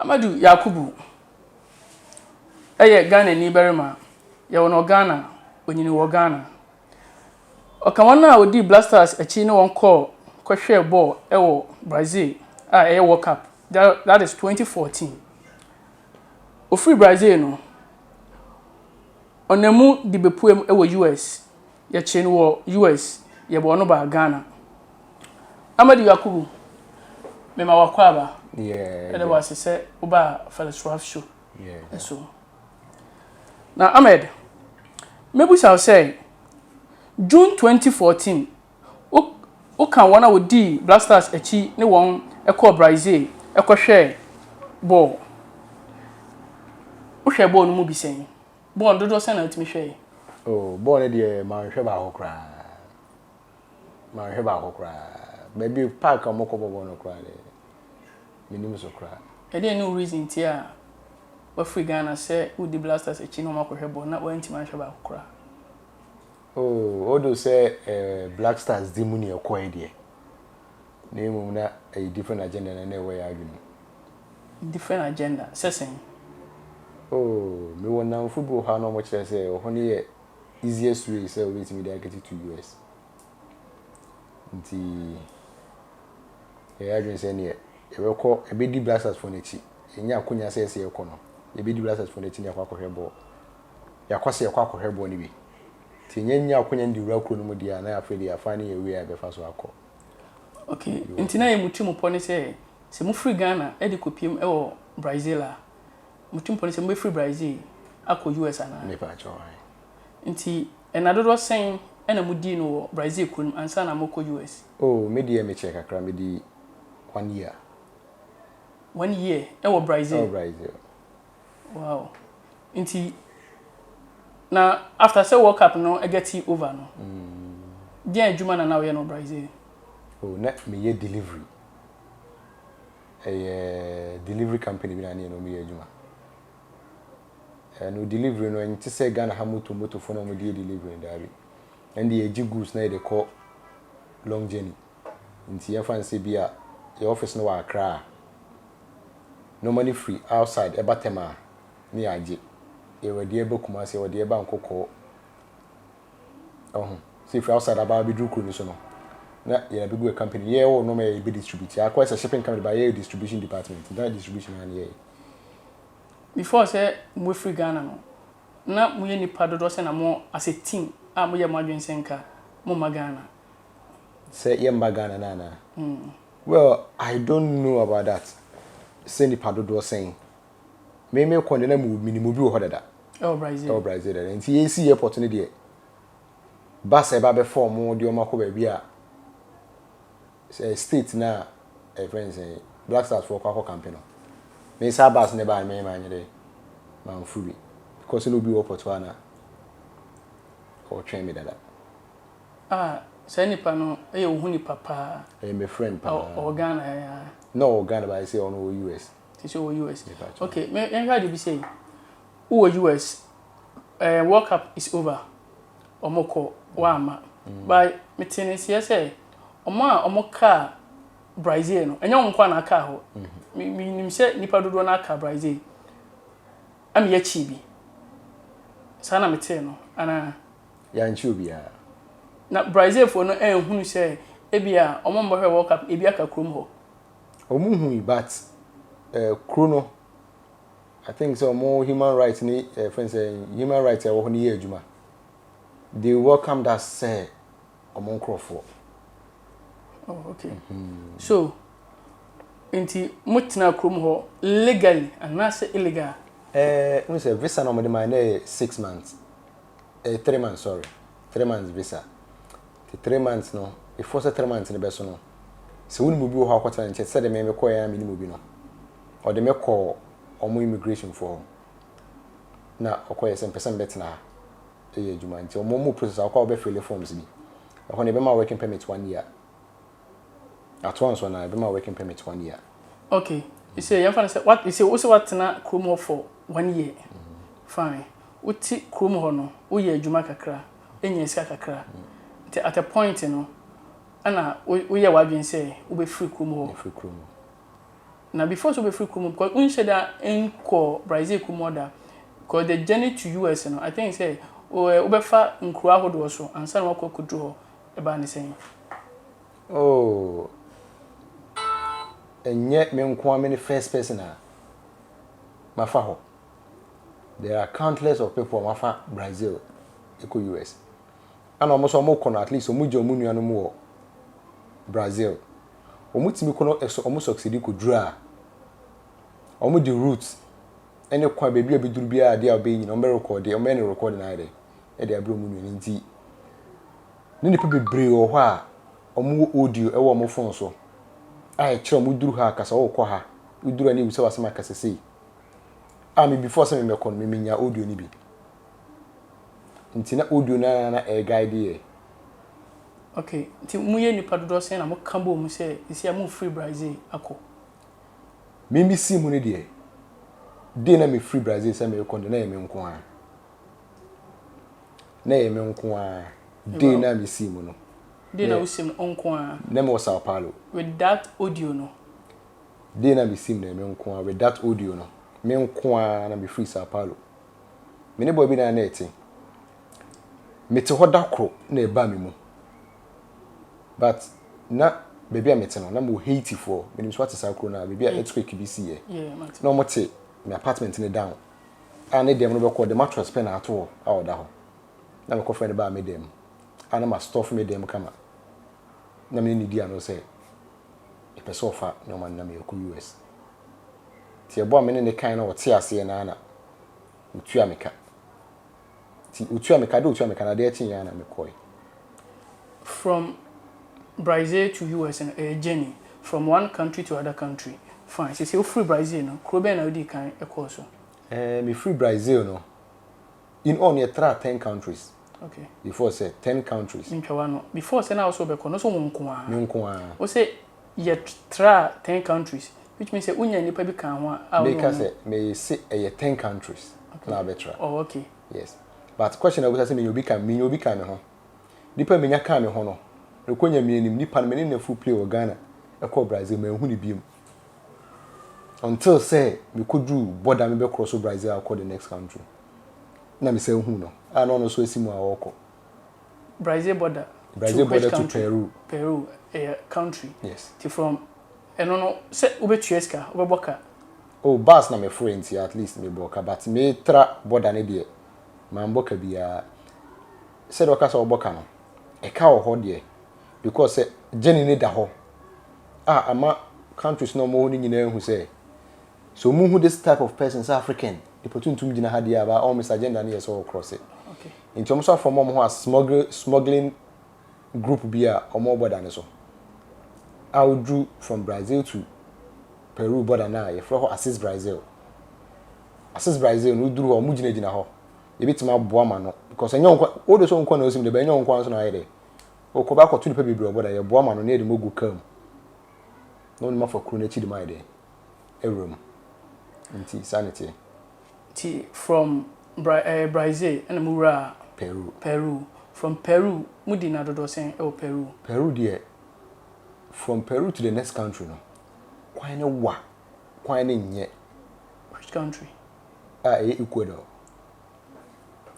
Amadu Yakubu Ghana ni berima ye wono Ghana onyini wo Ghana okawana odi Blasters achi ne won call hwe ball ewo Brazil World Cup that is 2014 ofri Brazil no onamu di bepuem ewo US ye chi ne wo US ye bo no ba Ghana Amadu Yakubu mema wakwaba and was say uba Felix Ralph show so now Ahmed maybe shall say June 2014 o kan wana wo di Blasters achi ne won ekọ Brazil ekọ hwe ball o hwe ball no mu bi sen ball dodo sen na utimi hwe ball ne de ma hwe ba hokra maybe park amoko ball no kra minimum so kra no reason tia we free Ghana say who the Blasters achi no makọ hwe ball na wanti ma hwe ba hokra odo say Black Stars di muni ekọ ide name na a different agenda na we argument different agenda sesen me wona football ha no mo kire say o hono ye easiest way say we meet me dey get to US nti argument say ne e we ko e be di Blasters for nechi enya akonya say say e ko no e be di Blasters for nechi ne akwa hwebọ yakwase yakwa hwebọ ni bi tinyenya akonya ndi wura kro no mu dia na afeli afani ye we abefa so akọ okay ntina ye mutim poni say se mu free Ghana e de kopiem e wo Brazil a mutim poni say mu free Brazil akọ US ana me pa cho nti enadodo sen ena mu di no Brazil kun ansa na moko US me di me check akra me di 1 year 1 year e wo Brazil Brazil wow nti na after say World Cup no e get it over no dia adwuma na we no Brazil na me ye delivery delivery company bi na no me ye adwuma no delivery no nti say Ghana ha moto for no mo di delivery ndabi and the goods na dey call long journey nti ya fancy bia your office no wa Accra normally free outside ebatema ni aje e wadi ebe Kumasi wadi ebe Nkoko see free outside about bi dru ni so no na ya big way company ye wo no me be distribute ya kwa shipping company by ye distribution department that distribution and ye before say mu free Ghana no na mu ye nipa dodo say na mo as a team mo ye madwen senka mo magana say ye magana na well I don't know about that say nipa dodo saying me kondena mu minimum bi wo hodada Brazil nti ye see airport ne de bus e ba be form de o makoba bia state na friends Black Stars for kwa campaign me say bus ne ba me manyere man fubi because no bi airport wana or train me dada say nipa no e wo hu nipa pa my friend pa o Ghana no Ghana but I say on US US. Okay, me heard you say who US World Cup is over. Omoko wama. By me tennis say omoka Brazil no. Enya onkwa na aka ho. Me nim say nipa dodo na aka Brazil. Am ye chibi. Sana me te no ana ya nchi bia. Na Brazil for no ehunu say ebia omombo hwe World Cup ebia ka krom ho. Omuhu but Chrono, I think so more human rights ni friends human rights wo ni adwuma. They welcome that say among Crawford. Oh okay. So inti mutina krom ho legally and not say illegal. We say visa no my 6 months. 3 months sorry. 3 months visa. The 3 months no. If for 3 months in the best no. So we move ho kwata nche say dem me call ya me ni no. Or the me call omo immigration for na okoye sem person bet na e adwuma nti omo mu process akwa be fill forms bi akwa ne be ma working permit 1 year at once na be ma working permit 1 year okay you say you say what you say also what na kromo for 1 year fine uti kromo ho no wo ye adwuma kakra enya sia kakra nti at a point no ana wo ye wadwen say wo be free kromo ho free kromo Now before so be free kumu because we said that in core Brazil kumoda because the journey to US I think say obefa nkura hodo so ansa na wakọ kudu ho e ba ne sen. Oh. Enye me nko am the first person mafa ho. There are countless of people mafa Brazil eko US. And almost at least omujo omunuanu mo Brazil. Omutimi kono almost succeed ko dra. Omu the roots. Any kwa baby abiduru bia ade obey no me record e me record na ade. E de abro munu nti. Ni nipa bebre wo ho a omu audio e wo omu phone so. Ai kire omu duru ha kasa wo kọ ha. Uduru ani wuse wasema kasa sei. Me before say me kon me nya audio ni bi. Nti na audio na e guide ye. Okay, nti muye nipa dodo sen na mo kambo mu se isi am free Brazil akọ. Mimi si mu ne de na me free Brazil say me kon na ye me nko a. Na ye me nko a. De na me si mu no. De na usim nko a. Na me Sao Paulo. With that audio no. De na me sim na me nko a with that audio no. Me nko a na me free Sao Paulo. Me ne boy bi na na eti. Me te hoda kro na e ba me mu. But na baby amete no na mo hate for me nim so ate sakro na baby earthquake bi si ye. Yeah, man. Na mo te me apartment ni down. And dem no be call the mattress pen ato a oda ho. Na me ko friend ba me dem. Ana ma stuff me dem kama. Na me ni dia no say e pese ofa no man na me ko US. Ti e bo me ne kan na o te ase na na. Utu ameka. Ti utu ameka do utu ameka na de etin ya na me koi. From Brazil to US and a journey from one country to other country. Fine. So you free Brazil no. Krobe na odi kan e course. Me free Brazil no. In all near 10 countries. Okay. Before say 10 countries. No. Before say na also be kono so wonko a. Wonko a. O say ye try 10 countries, which means say unya nipa bi kan ho a. Make say me say 10 countries. Okay. Na betra. Oh, okay. Yes. But question I was say me obi kan me ho. Nipa me nya kan me ho no. Rekonya me nim nipa me ne full play o Ghana. E ko Brazil me hu ni biem. Until say we could do border me be cross Brazil or the next country. Na me say hu no. No so esimu a woko. Brazil border to Peru. Peru a country. Yes. From no say ubetueska ubeboka. Oh, bus na me friends at least me boka but me tra border ne de. Man boka bia said okasa oboka no. E ka o ho de because Jenny ne da ho. Ama countries no more ni nyina hu say. So mu who this type of persons African. The opportunity to have the about almost agenda near so across it. Okay. In terms of from who has smuggling group beer or more border so. I would do from Brazil to Peru border now. If you assist Brazil, no do or mujine jina ho. A bit my boama no because I know all the song knows him the benyon quans on ide. O ko back to the baby border your boama no near the mogu come. No more for Kunechi the my day. A room. Sanity. From Brazil and Mura Peru. From Peru, Mudina do sen Peru. Peru dear. From Peru to the next country no. Quite no wa. Quite yet. Which country? Ecuador.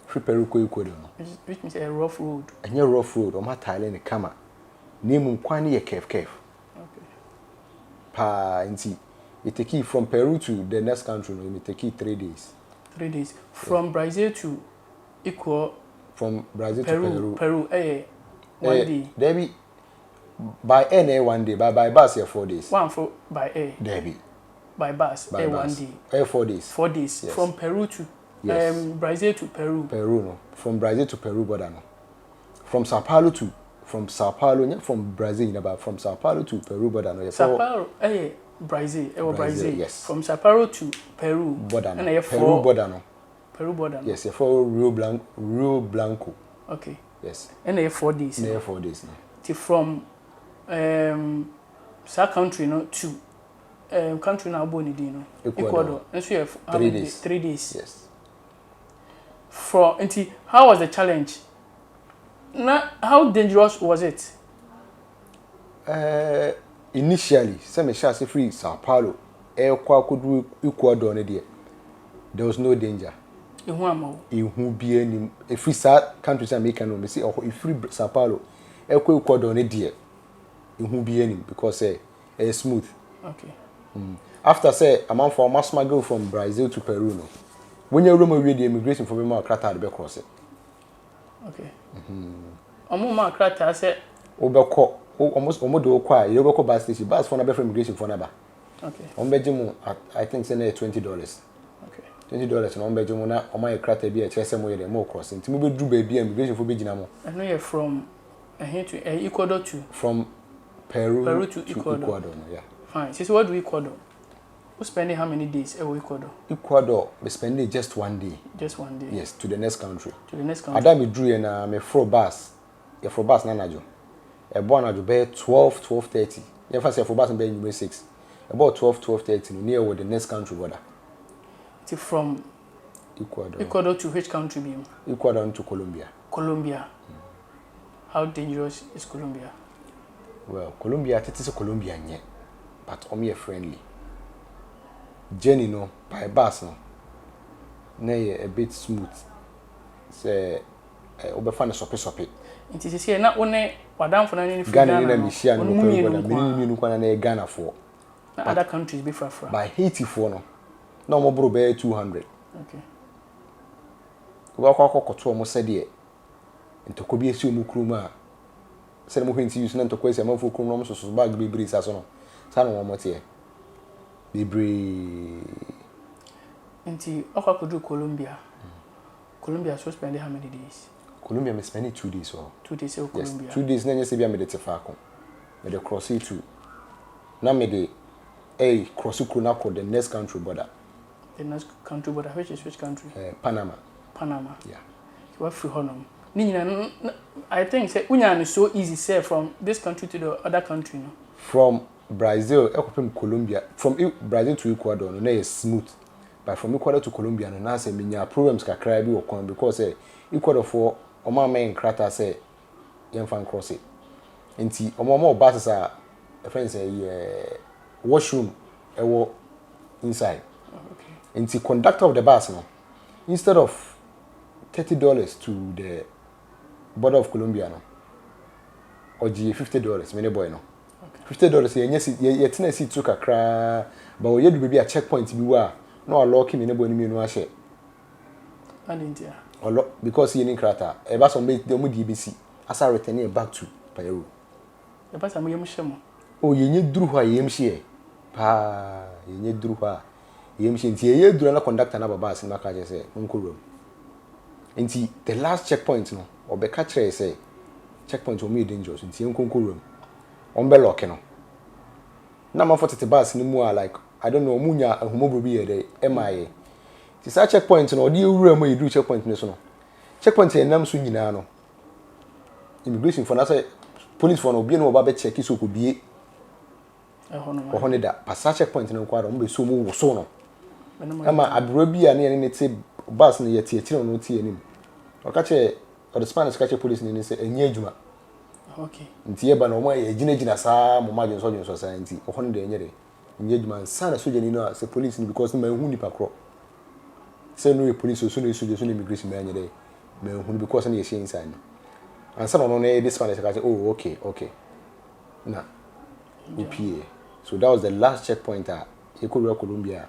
Free Peru ko Ecuador no. Which means a rough road. A rough road. O ma Thailand kama. Name kwani ye kef. Okay. Pa inti. It take you from Peru to the next country no. It take you 3 days. 3 days. From Brazil to Ecuador. From Brazil to Peru. Peru, 1 day. Debbie, by air 1 day, by bus 4 days. By air. Debbie. By bus, by 1 day. 4 days. 4 days. Yes. From Peru to Brazil to Peru. Peru no. From Brazil to Peru border no. From Sao Paulo, from Brazil, but from Sao Paulo to Peru border no. Sao Paulo, Brazil. Yes. From Sao Paulo to Peru. Border no. And Peru border no. Peru border. No. Yes, for Rio Blanco. Okay. Yes. And 4 days. And 4 days. No. From South country no to country now Bonidi no. Ecuador. And so you have 3 days. 3 days. Yes. How was the challenge? How dangerous was it? Initially, some shall say free Sao Paulo. kodu Ecuador ne there was no danger. Ihu amawo. Ihu bi anim. If we start countries America no me say if free Sao Paulo Ecuador ne ihu bi anim because it's smooth. Okay. After say a man for mass smuggle from Brazil to Peru no. When you room the immigration for me krata be cross it. Okay. Omo ma krata say obekọ almost omodo kwa you go bus station bus for na be for immigration for na ba. Okay. Ombejimu I think say na $20. Okay. $20 na ombejimu na o ma krata bi e chese mo ye mo cross nti mo be dru ba bi immigration for be gina mo. I know you're from here to Ecuador to from Peru to Ecuador. No, yeah. Fine. So what do Ecuador? We spending how many days at Ecuador? Ecuador, we spending just 1 day. Just 1 day. Yes, to the next country. To the next country. Adam drew na me fro bus. Ya fro bus na najo. E bo najo be 12:30. Ya fa say fro bus be number 6. About 12:30 near with the next country border. It's from Ecuador to which country be? Ecuador to Colombia. Colombia. How dangerous is Colombia? Well, Colombia it is a Colombian yet, but friendly. Journey no by bus no na a bit smooth say obefa na sope nti sisi na woni wadamfo na ni Ghana ni na mihia no ko kwa na Ghana for other countries be fra by Haiti for no na mo bro be 200. Okay. Wa kwa kokoto mo se de ntoko bi esi omu krum a se mo hwenti use na ntoko esi amafo krum no mo soso bag bi bri sa so no sa no mo te Libri. Inti okwa kudu Colombia. Colombia so spend how many days? Colombia me spend 2 days or 2 days in Colombia. Yes, 2 days na nyese bia me de tefako. Me de cross it to. Na me de cross kuna ko the next country border. The next country border which country? Panama. Panama. Yeah. You have free honor. I think say unya is so easy say from this country to the other country no. From Brazil, from Colombia, from Brazil to Ecuador, no, is smooth. But from Ecuador to Colombia, no, na say minya problems kakra bi okon because Ecuador for oma men krata say yen fan cross it. Enti oma buses are friends say washroom inside. Okay. Enti conductor of the bus no, instead of $30 to the border of Colombia no, or $50, many boy no. $50 ye tena seat to kakra but we do be a checkpoint bi wa na lock me ne bo ni menu a share and India because ye ni krata e ba so me de mo DBC asa return e back to Peru e ba sa mo yem hye mo o ye nye duru ho a yem hye pa ye nye duru ho a yem hye nti ye duru na conductor na baba asin maka je say nkorom nti the last checkpoint no obeka kire say checkpoint o me dangerous nti nkorom ombe lock no na ma 40 bus ni mu like I don't know munya ahumobro bi ye dey MIA ti sa checkpoint no odi ewura ma yidu checkpoint ni so no checkpoint e nam so nyina no immigration for na say police for no obi na oba be check so ko bie da passa checkpoint no kwa do mbe so mu wo so no ama abro bi a ne te bus no ye tie kire no tie anim o ka che o the Spanish ka che police ni say enye adwuma. Okay. Nti eba na omo ye gina saa mo ma so saa nti ohon de enye de nye dman sana soja ni no say police ni because ma hu nipa kro say no police so no soja so no immigration ma enye de ma hu because na ye share inside no ansa no no this Spanish ka say oh okay na UPA so that was the last checkpoint at Ecuador Colombia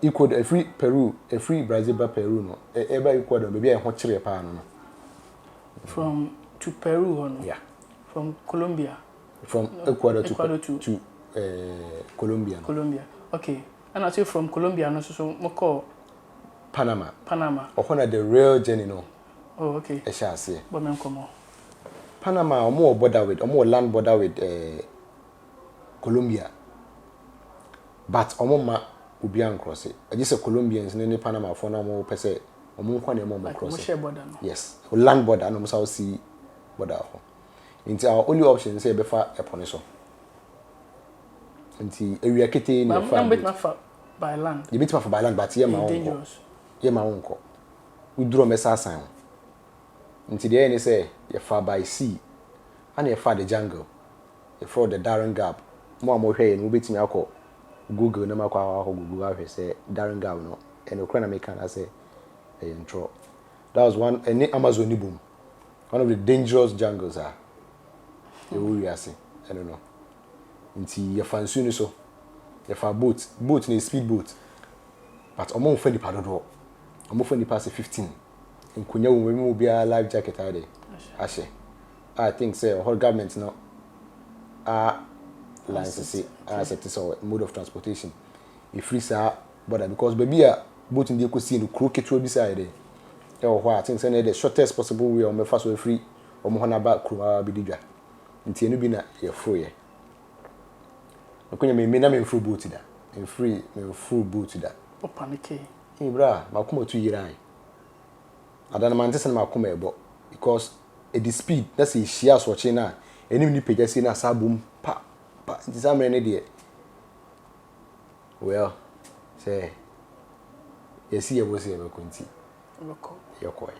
Ecuador free Peru free Brazil ba Peru no eba Ecuador be bia ho kire pa no from to Peru or no? Yeah. From Colombia. From Ecuador to Colombia. No? Colombia. Okay. And I say from Colombia no so moko Panama. Or the real journey no. Oh okay. I shall say. But men come on. Panama more land border with Colombia. But ma ubi an cross it. I just say Colombians in Panama for na mo pese omo kwa na mo cross it. Yes. Land border no so see border. Into our only option say befa epone so. Nti ewia kete na fa by land. You bit for by land but here ma wonko. Here ma wonko. We draw mesa sign. Nti dey any say you fa by sea and you fa the jungle. You for the Darren Gap mo hwe no betimi akọ Google na makọ Google ahwe say Darren Gaw no and okra na make na say intro. That was one any Amazon boom. One of the dangerous jungles are. We are see. I don't know. Nti ye fansu ni so. Ye fa boat na speed boat. But omo fa di padodo. Omo fa ni pass 15. Nkunya wo me obi a life jacket ade. Ashe. I think say whole government no license as it is a mode of transportation. If free sir border because baby a boat in the eco see no crooked road beside there. I think say the shortest possible way on me fast way free or mo na ba kru bi didwa. Nti enu bi na ye free ye. Akonya me na me free boat da. Me free boat da. Opanike. Bra, makoma 2 year an. Adana man tese na makoma ebo because at the speed that's a share so chi na enim ni page say na sabum pa nti samre ne de. Well, say yes, ye wo say e be konti. Yokoi.